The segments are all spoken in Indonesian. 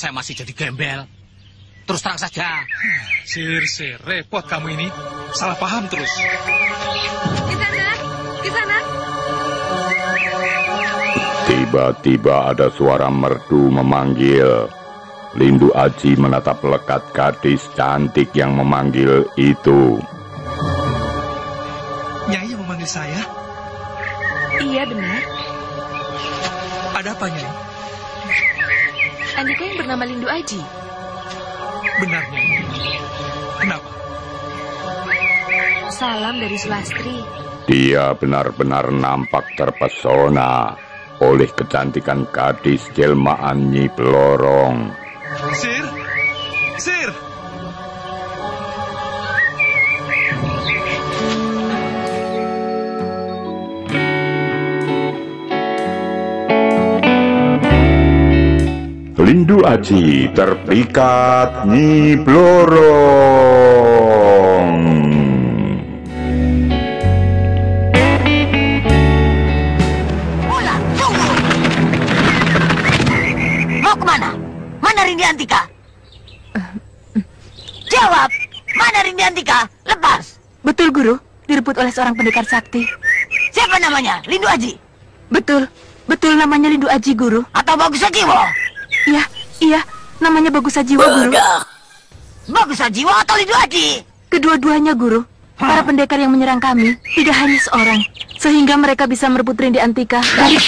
saya masih jadi gembel. Terus terang saja. Sir, repot kamu ini. Salah paham terus. Di sana. Tiba-tiba ada suara merdu memanggil. Lindu Aji menatap lekat gadis cantik yang memanggil itu. Nyai memanggil saya? Iya, benar. Ada apa, Nyai? Andika yang bernama Lindu Aji. Benar, Nyai. Kenapa? Salam dari Sulastri. Dia benar-benar nampak terpesona oleh kecantikan gadis jelmaan Nyi Blorong. Sir! Lindu Aji terpikat Nyi Blorong. Pulang, tunggu. Mau kemana? Mana Rindi Antika? Jawab, mana Rindi Antika? Lepas. Betul, Guru. Direbut oleh seorang pendekar sakti. Siapa namanya? Lindu Aji? Betul namanya Lindu Aji, Guru. Atau Bagus Sajiwo? Iya, namanya Bagus Sajiwo, Guru. Bagus Sajiwo atau Lindu Aji? Kedua-duanya, Guru. Para pendekar yang menyerang kami tidak hanya seorang, sehingga mereka bisa merebut Rindi Antika dari...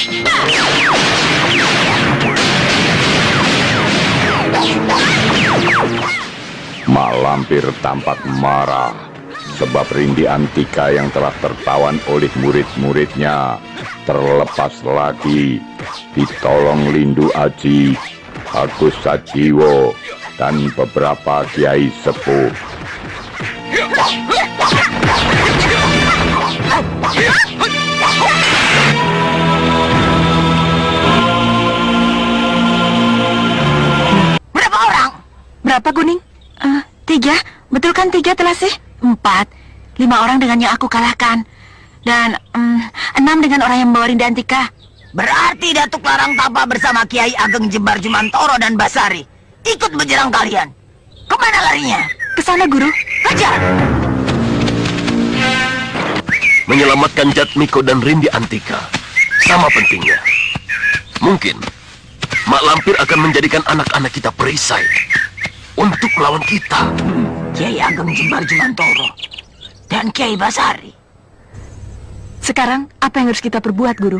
Mak Lampir tampak marah sebab Rindi Antika yang telah tertawan oleh murid-muridnya terlepas lagi, ditolong Lindu Aji, Bagus Sajiwo, dan beberapa kiai sepuh. Berapa orang? Berapa, Guning? 3. Betul kan 3 telah sih? 4. 5 orang dengan yang aku kalahkan. Dan 6 dengan orang yang membawa Rindi Antika. Berarti Datuk Larang Tapa bersama Kiai Ageng Jembar Jumantoro dan Basari ikut menyerang kalian. Kemana larinya? Ke sana, Guru. Kejar! Menyelamatkan Jatmiko dan Rindi Antika sama pentingnya. Mungkin Mak Lampir akan menjadikan anak-anak kita perisai untuk melawan kita. Kiai Ageng Jembar Jumantoro dan Kiai Basari. Sekarang, apa yang harus kita perbuat, Guru?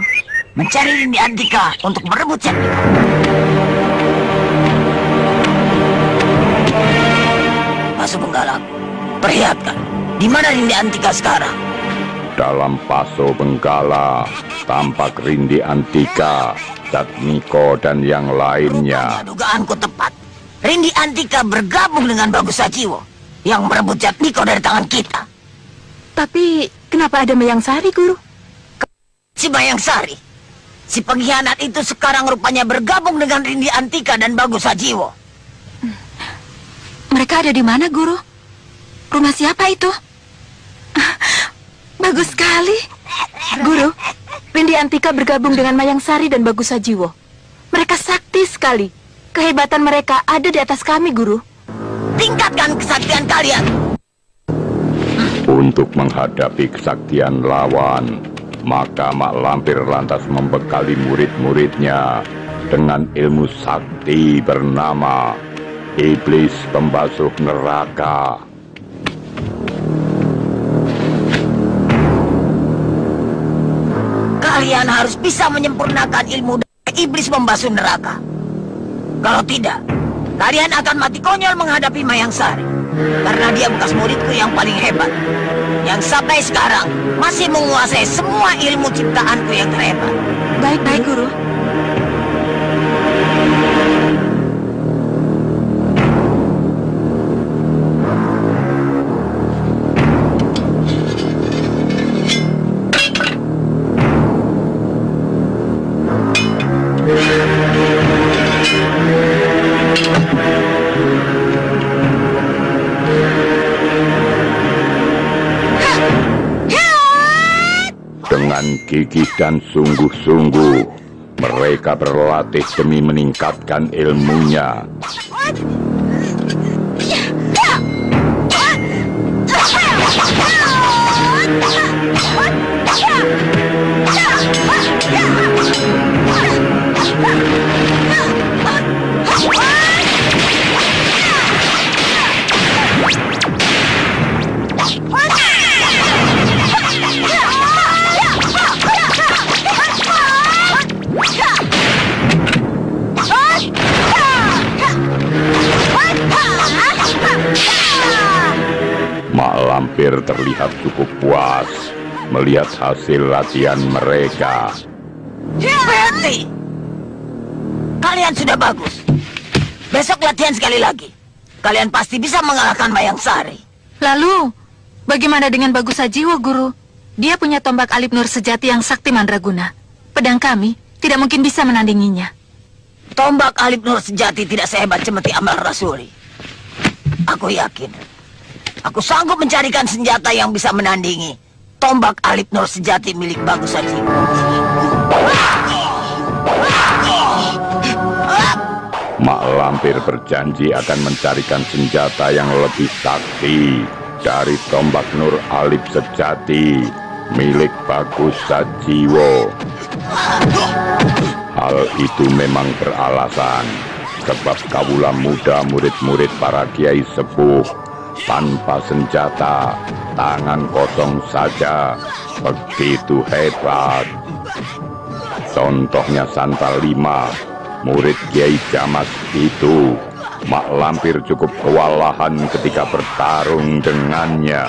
Mencari Rindi Antika untuk merebut Jatmiko. Pasu Benggala, perlihatkan di mana Rindi Antika sekarang. Dalam Paso Benggala tampak Rindi Antika, Jatmiko, dan yang lainnya. Rupanya dugaanku tepat. Rindi Antika bergabung dengan Bagus Sajiwo yang merebut Jatmiko dari tangan kita. Tapi, kenapa ada Mayang Sari, Guru? Si Mayang Sari, si pengkhianat itu sekarang rupanya bergabung dengan Rindi Antika dan Bagus Sajiwo. Mereka ada di mana, Guru? Rumah siapa itu? Bagus sekali. Guru, Rindi Antika bergabung dengan Mayang Sari dan Bagus Sajiwo. Mereka sakti sekali. Kehebatan mereka ada di atas kami, Guru. Tingkatkan kesaktian kalian. Untuk menghadapi kesaktian lawan, maka Mak Lampir lantas membekali murid-muridnya dengan ilmu sakti bernama Iblis Pembasuh Neraka. Kalian harus bisa menyempurnakan ilmu Iblis Pembasuh Neraka. Kalau tidak, kalian akan mati konyol menghadapi Mayang Sari. Karena dia bekas muridku yang paling hebat, yang sampai sekarang masih menguasai semua ilmu ciptaanku yang terhebat. Baik-baik, Guru. Dengan gigih dan sungguh-sungguh, Mereka berlatih demi meningkatkan ilmunya. Mak Lampir terlihat cukup puas melihat hasil latihan mereka. Berhenti! Kalian sudah bagus. Besok latihan sekali lagi. Kalian pasti bisa mengalahkan Mayang Sari. Lalu, bagaimana dengan Bagus Sajiwo, Guru? Dia punya tombak Alip Nur sejati yang sakti mandraguna. Pedang kami tidak mungkin bisa menandinginya. Tombak Alip Nur sejati tidak sehebat cemeti Amal Rasuli. Aku yakin, aku sanggup mencarikan senjata yang bisa menandingi tombak Alip Nur sejati milik Bagus Sajiwo. Mak Lampir berjanji akan mencarikan senjata yang lebih sakti dari tombak Nur Alip sejati milik Bagus Sajiwo. Hal itu memang beralasan, sebab kawula muda murid-murid para kiai sepuh tanpa senjata, tangan kosong saja, begitu hebat. Contohnya Santal 5, murid Kiai Jamas itu. Mak Lampir cukup kewalahan ketika bertarung dengannya.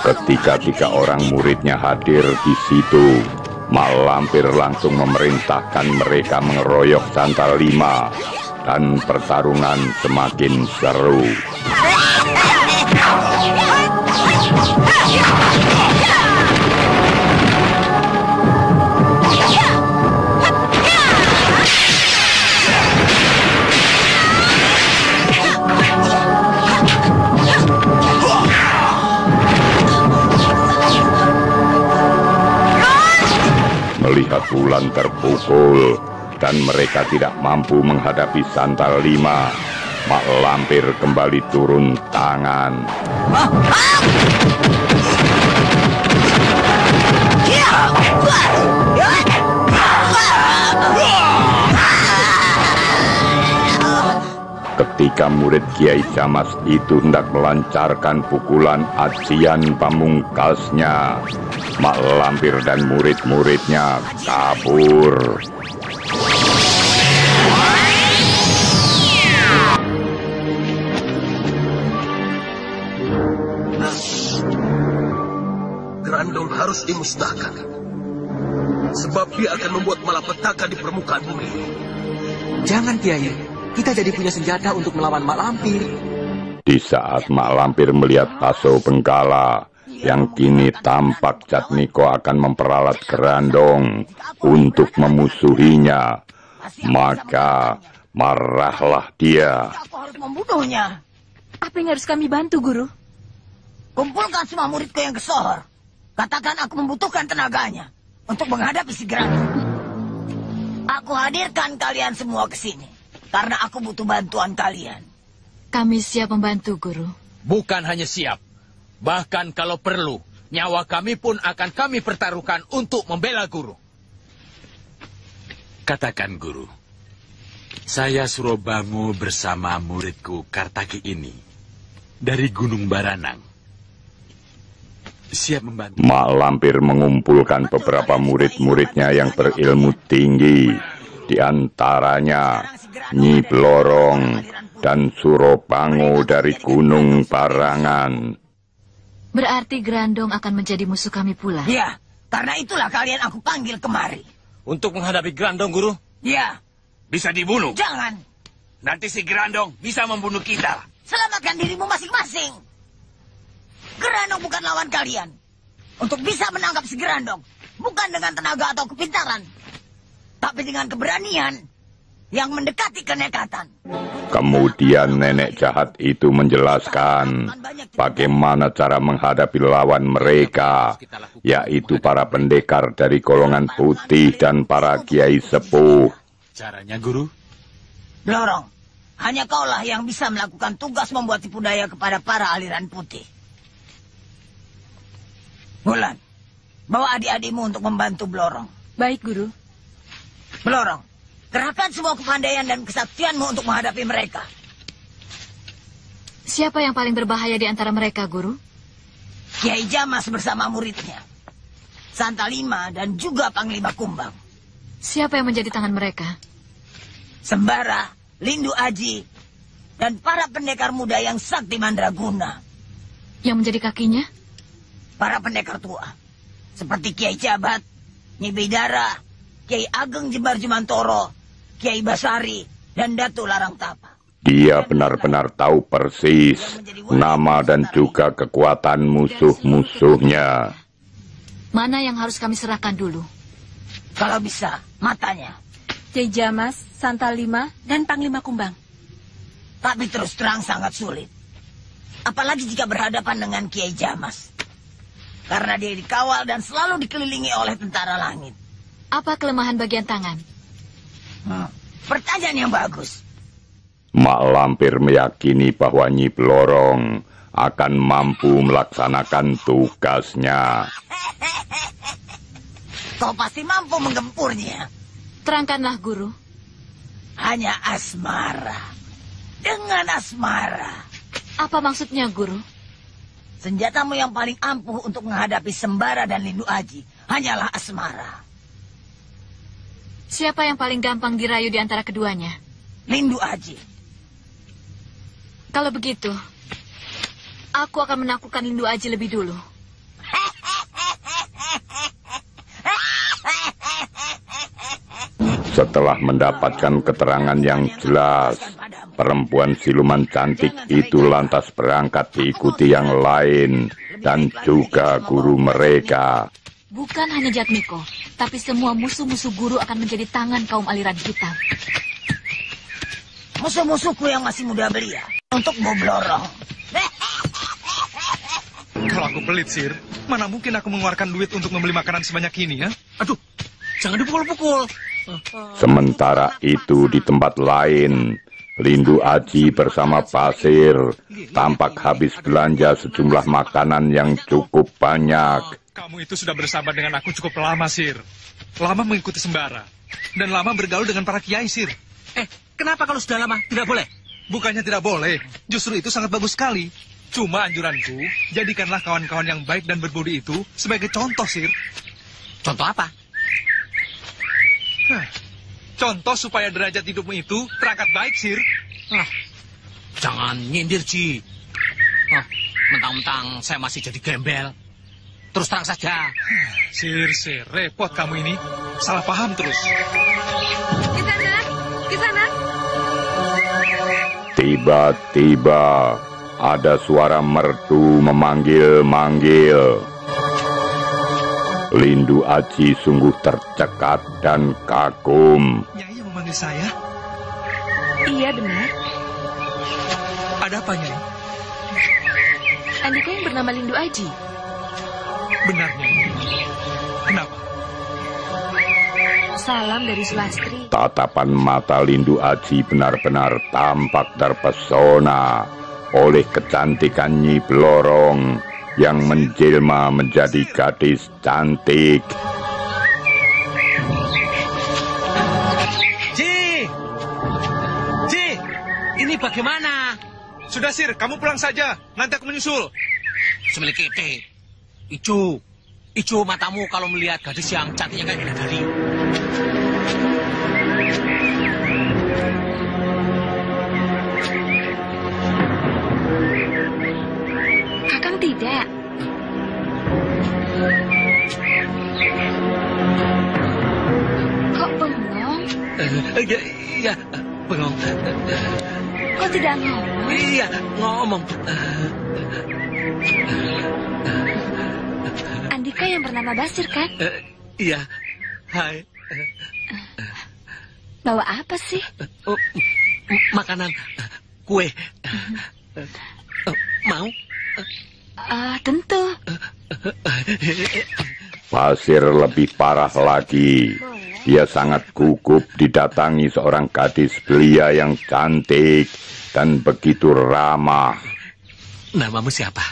Ketika 3 orang muridnya hadir di situ, Mak Lampir langsung memerintahkan mereka mengeroyok Santal 5 dan pertarungan semakin seru. Melihat bulan terpukul dan mereka tidak mampu menghadapi Santal 5, Mak Lampir kembali turun tangan. Ketika murid Kiai Jamas itu hendak melancarkan pukulan ajian pamungkasnya, Mak Lampir dan murid-muridnya kabur. Grandong harus dimusnahkan, sebab dia akan membuat malapetaka di permukaan bumi. Jangan, Kiai. Kita jadi punya senjata untuk melawan Mak Lampir. Di saat Mak Lampir melihat Taso Benggala yang kini tampak Jatmiko akan memperalat Grandong untuk memusuhinya, maka marahlah dia. Aku harus membunuhnya. Apa yang harus kami bantu, Guru? Kumpulkan semua muridku yang kesohor. Katakan aku membutuhkan tenaganya untuk menghadapi si Grandong. Aku hadirkan kalian semua ke sini karena aku butuh bantuan kalian. Kami siap membantu, Guru. Bukan hanya siap, bahkan kalau perlu, nyawa kami pun akan kami pertaruhkan untuk membela Guru. Katakan, Guru. Saya Surobango bersama muridku Kartaki ini dari Gunung Baranang. Siap membantu. Mak Lampir mengumpulkan beberapa murid-muridnya yang berilmu tinggi, di antaranya Nyi Blorong dan Surobango dari Gunung Barangan. Berarti Grandong akan menjadi musuh kami pula. Ya, karena itulah kalian aku panggil kemari. Untuk menghadapi Grandong, Guru? Ya. Bisa dibunuh? Jangan. Nanti si Gerandong bisa membunuh kita. Selamatkan dirimu masing-masing. Gerandong bukan lawan kalian. Untuk bisa menangkap si Gerandong, bukan dengan tenaga atau kepintaran, tapi dengan keberanian yang mendekati kenekatan. Kemudian nenek jahat itu menjelaskan bagaimana cara menghadapi lawan mereka, yaitu para pendekar dari golongan putih dan para kiai sepuh. Caranya, Guru? Blorong, hanya kaulah yang bisa melakukan tugas membuat tipu daya kepada para aliran putih. Bulan, bawa adik-adikmu untuk membantu Blorong. Baik, Guru. Blorong, kerahkan semua kepandaian dan kesaktianmu untuk menghadapi mereka. Siapa yang paling berbahaya di antara mereka, Guru? Kiai Jamas bersama muridnya, Santalima dan juga Panglima Kumbang. Siapa yang menjadi tangan mereka? Sembara, Lindu Aji, dan para pendekar muda yang sakti mandraguna. Yang menjadi kakinya? Para pendekar tua, seperti Kiai Jabat, Nyi Bidara, Kiai Ageng Jembar Jumantoro, Kiai Basari, dan Datu Larang Tapa. Dia benar-benar tahu persis nama dan juga kekuatan musuh-musuhnya. Mana yang harus kami serahkan dulu? Kalau bisa, matanya. Kiai Jamas, Santalima, dan Panglima Kumbang. Tapi terus terang sangat sulit. Apalagi jika berhadapan dengan Kiai Jamas. Karena dia dikawal dan selalu dikelilingi oleh tentara langit. Apa kelemahan bagian tangan? Pertanyaan yang bagus. Mak Lampir meyakini bahwa Nyi Blorong akan mampu melaksanakan tugasnya. Kau pasti mampu menggempurnya. Terangkanlah, Guru. Hanya asmara. Dengan asmara. Apa maksudnya, Guru? Senjatamu yang paling ampuh untuk menghadapi Sembara dan Lindu Aji hanyalah asmara. Siapa yang paling gampang dirayu di antara keduanya? Lindu Aji. Kalau begitu, aku akan menaklukkan Lindu Aji lebih dulu. Setelah mendapatkan keterangan yang jelas, perempuan siluman cantik itu lantas berangkat diikuti yang lain dan juga guru mereka. Bukan hanya Jatmiko, tapi semua musuh-musuh guru akan menjadi tangan kaum aliran hitam. Musuh-musuhku yang masih muda belia, untuk Blorong. Kalau aku pelit, Sir, mana mungkin aku mengeluarkan duit untuk membeli makanan sebanyak ini, ya? Aduh, jangan dipukul-pukul. Sementara itu di tempat lain, Lindu Aji bersama Pasir tampak habis belanja sejumlah makanan yang cukup banyak. Kamu itu sudah bersahabat dengan aku cukup lama, Sir. Lama mengikuti Sembara. Dan lama bergaul dengan para kiai, Sir. Kenapa kalau sudah lama tidak boleh? Bukannya tidak boleh. Justru itu sangat bagus sekali. Cuma anjuranku, jadikanlah kawan-kawan yang baik dan berbudi itu sebagai contoh, Sir. Contoh apa? Contoh supaya derajat hidupmu itu terangkat baik, Sir. Jangan nyindir, Ji. Mentang-mentang saya masih jadi gembel. Terus terang saja. Sir, repot kamu ini. Salah paham terus. Di sana. Tiba-tiba ada suara merdu memanggil-manggil. Lindu Aji sungguh tercekat dan kagum. Nyai yang memanggil saya? Iya, benar. Ada apa, Nyai? Andika yang bernama Lindu Aji. Benar, Nyai. Kenapa? Salam dari Sulastri. Tatapan mata Lindu Aji benar-benar tampak terpesona oleh kecantikan Nyi Blorong yang menjelma menjadi gadis cantik. Ji, ini bagaimana? Sudah, Sir, kamu pulang saja. Nanti aku menyusul. Semilikiti. Ijo matamu kalau melihat gadis yang cantiknya kayak bidadari. Kakang tidak. Kok bengong? Ya, bengong. Kau tidak ngomong? Iya, ngomong. Andika yang bernama Basir, kan? Iya, hai. Bawa apa sih? Makanan, kue. Mau? Tentu. Basir lebih parah lagi. Dia sangat gugup didatangi seorang gadis belia yang cantik dan begitu ramah. Namamu siapa?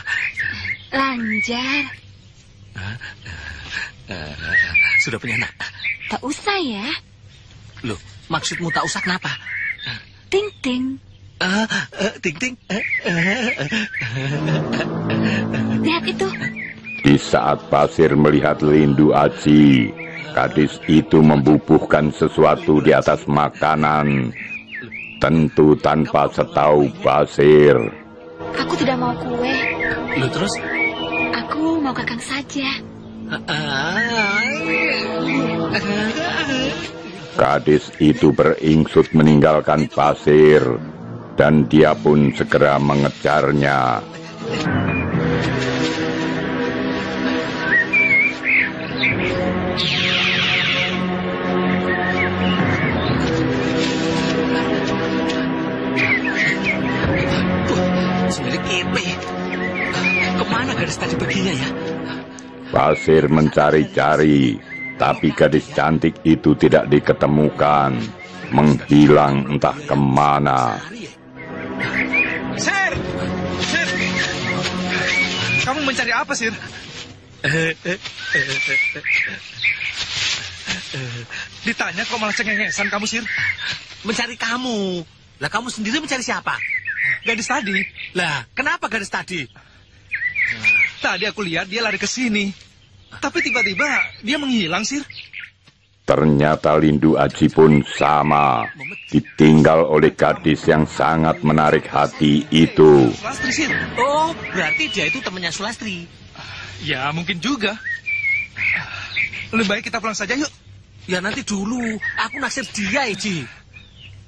Lanjar. Sudah punya anak? Tak usah ya. Loh, maksudmu tak usah kenapa? Ting-ting. Ting-ting. Lihat itu. Di saat Basir melihat Lindu Aji, gadis itu membubuhkan sesuatu di atas makanan. Tentu tanpa setahu Basir. Aku tidak mau kue. Loh terus? Aku mau kakang saja. Gadis itu beringsut meninggalkan Basir, dan dia pun segera mengejarnya. Kemana gadis tadi perginya ya? Basir mencari-cari, tapi gadis cantik itu tidak diketemukan, menghilang entah kemana. Sir! Sir! Kamu mencari apa, Sir? Ditanya kok malah cengengesan kamu, Sir? Mencari kamu. Lah kamu sendiri mencari siapa? Gadis tadi. Lah, kenapa gadis tadi? Tadi aku lihat dia lari ke sini. Tapi tiba-tiba dia menghilang, Sir. Ternyata Lindu Aji pun sama, ditinggal oleh gadis yang sangat menarik hati itu. Sulastri, Sir. Oh, berarti dia itu temannya Sulastri. Ya, mungkin juga. Lebih baik kita pulang saja, yuk. Ya, nanti dulu. Aku naksir dia, Iji.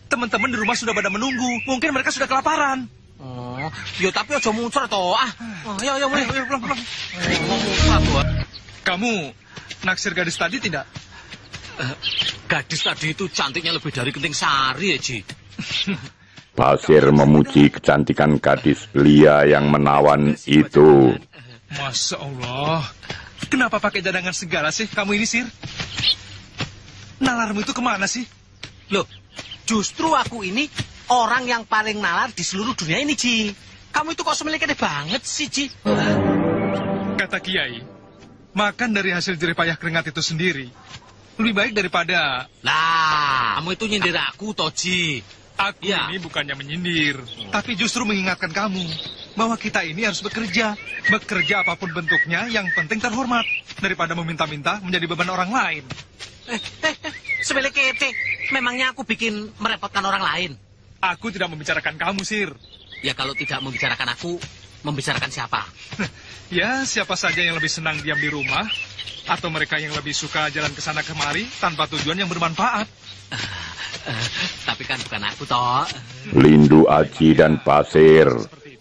Teman-teman di rumah sudah pada menunggu. Mungkin mereka sudah kelaparan. Oh, ya tapi aja muncul toh. Ayo, pulang. Kamu naksir gadis tadi tidak? Gadis tadi itu cantiknya lebih dari Kenting Sari, Iji. Basir memuji kecantikan gadis belia yang menawan itu. Masya Allah. Kenapa pakai cadangan segala sih kamu ini, Sir? Nalarmu itu kemana sih? Loh, justru aku ini orang yang paling nalar di seluruh dunia ini, Ji. Kamu itu kok semiliknya banget sih, Ji? Kata Kiai, makan dari hasil jerih payah keringat itu sendiri lebih baik daripada... Lah, kamu itu nyindir aku, Toji. Aku ini bukannya menyindir, tapi justru mengingatkan kamu bahwa kita ini harus bekerja. Bekerja apapun bentuknya, yang penting terhormat. Daripada meminta-minta menjadi beban orang lain. Sebelik kete, memangnya aku bikin merepotkan orang lain? Aku tidak membicarakan kamu, Sir. Ya kalau tidak membicarakan aku, membicarakan siapa? Ya, siapa saja yang lebih senang diam di rumah, atau mereka yang lebih suka jalan ke sana kemari tanpa tujuan yang bermanfaat. Tapi kan bukan aku, toh. Lindu Aji dan Basir,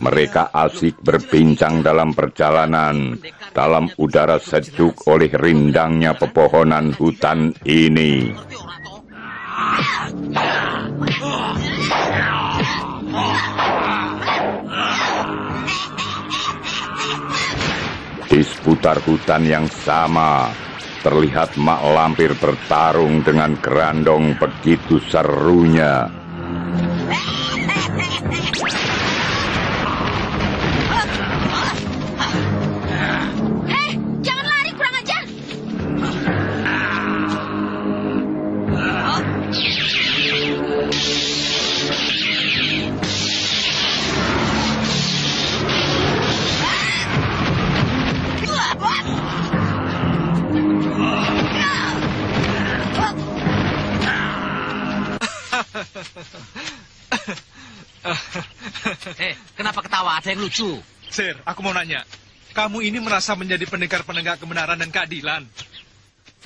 mereka asik berbincang dalam perjalanan, dalam udara sejuk oleh rindangnya pepohonan hutan ini. Di seputar hutan yang sama, terlihat Mak Lampir bertarung dengan Gerandong begitu serunya. Hei, jangan lari, kurang ajar. Kenapa ketawa? Ada yang lucu? Sir, aku mau nanya. Kamu ini merasa menjadi pendekar penegak kebenaran dan keadilan?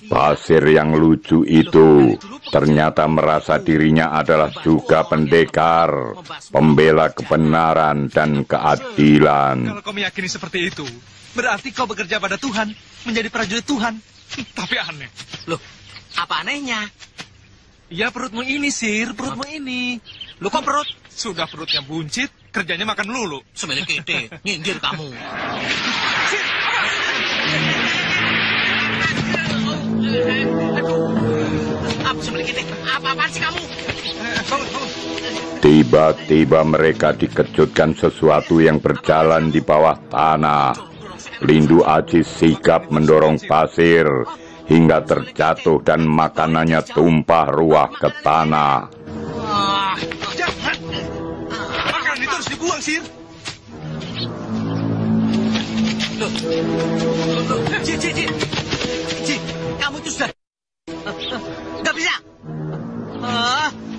Pasir yang lucu itu ternyata merasa dirinya adalah juga pendekar, pembela kebenaran dan keadilan. Kalau kau meyakini seperti itu, berarti kau bekerja pada Tuhan, menjadi prajurit Tuhan. Tapi aneh. Loh, apa anehnya? Ya perutmu ini, Sir, perutmu ini. Loh, kok perut? Sudah perutnya buncit, kerjanya makan melulu. Semilik ide, nyindir kamu. Sir, Apa semilik ide? Apa-apaan sih kamu? bangun. Tiba-tiba mereka dikejutkan sesuatu yang berjalan di bawah tanah. Lindu Aji sigap mendorong pasir hingga terjatuh dan makanannya tumpah ruah ke tanah. Jangan! Makanan itu harus dibuang, Sir. Loh, Ji, kamu itu sudah... Nggak bisa!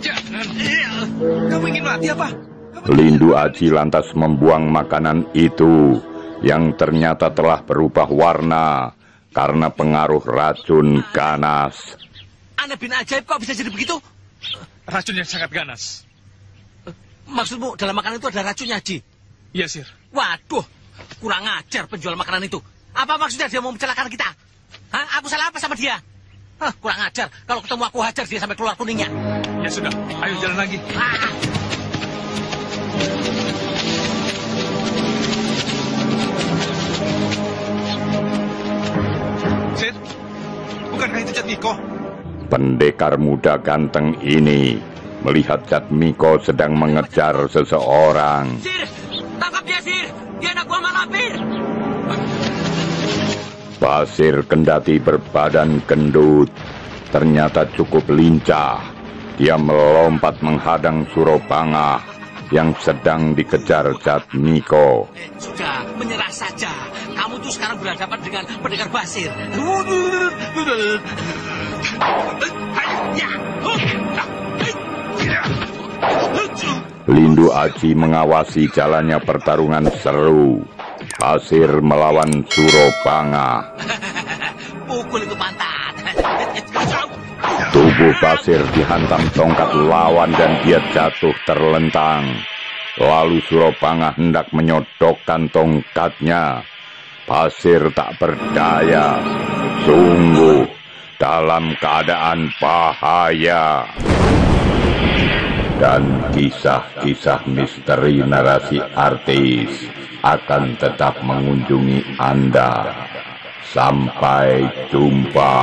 Jangan! Kamu ingin mati apa? Lindu Aji lantas membuang makanan itu yang ternyata telah berubah warna karena pengaruh racun ganas. Aneh bin ajaib kok bisa jadi begitu? Racun yang sangat ganas. Maksudmu dalam makanan itu ada racunnya, Ji? Iya, Sir. Waduh, kurang ajar penjual makanan itu. Apa maksudnya dia mau mencelakakan kita? Hah? Aku salah apa sama dia? Hah, kurang ajar. Kalau ketemu aku hajar dia sampai keluar kuningnya. Ya sudah, ayo jalan lagi. Sir, bukankah itu Jatmiko? Pendekar muda ganteng ini melihat Jatmiko sedang mengejar seseorang. Sir, tangkap dia, Sir. Dia anak buah Mak Lampir. Pasir kendati berbadan gendut, ternyata cukup lincah. Dia melompat menghadang Surobanga yang sedang dikejar Jatmiko. Sudah, menyerah saja. Kamu tuh sekarang berhadapan dengan pendekar Basir. Lindu Aji mengawasi jalannya pertarungan seru. Pasir melawan Surobanga. Pukul itu pantat. Tubuh Pasir dihantam tongkat lawan dan dia jatuh terlentang. Lalu Surobanga hendak menyodokkan tongkatnya. Pasir tak berdaya. Sungguh dalam keadaan bahaya. Dan kisah-kisah misteri narasi artis akan tetap mengunjungi Anda. Sampai jumpa.